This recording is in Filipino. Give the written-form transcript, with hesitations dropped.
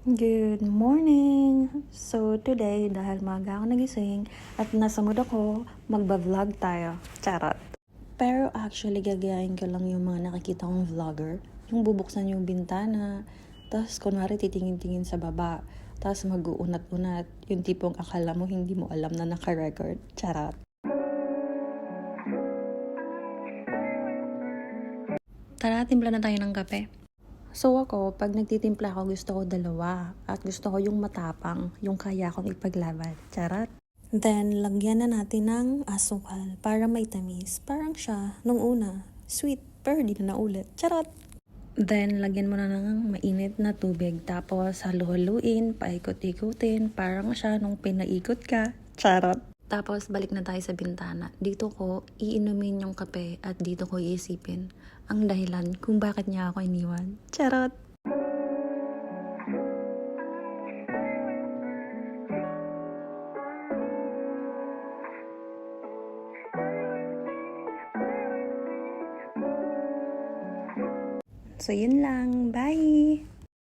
Good morning! So today, dahil maaga ako nagising at nasa mood ako, magba-vlog tayo. Charot! Pero actually, gagayahin ko lang yung mga nakikita kong vlogger. Yung bubuksan yung bintana, tapos kunwari titingin-tingin sa baba, tapos mag-uunat-unat. Yung tipong akala mo hindi mo alam na naka-record. Charot! Tara, timpla na tayo ng kape. So ako, pag nagtitimpla ako, gusto ko dalawa. At gusto ko yung matapang, yung kaya kong ipaglaban. Charot! Then, lagyan na natin ng asukal para may tamis. Parang siya, nung una, sweet, pero di na naulit. Charot! Then, lagyan mo na ng mainit na tubig. Tapos, halu-haluin, paikot-ikutin. Parang siya nung pinaikot ka. Charot! Tapos, balik na tayo sa bintana. Dito ko, iinumin yung kape at dito ko iisipin ang dahilan kung bakit niya ako iniwan. Charot! So, yun lang. Bye!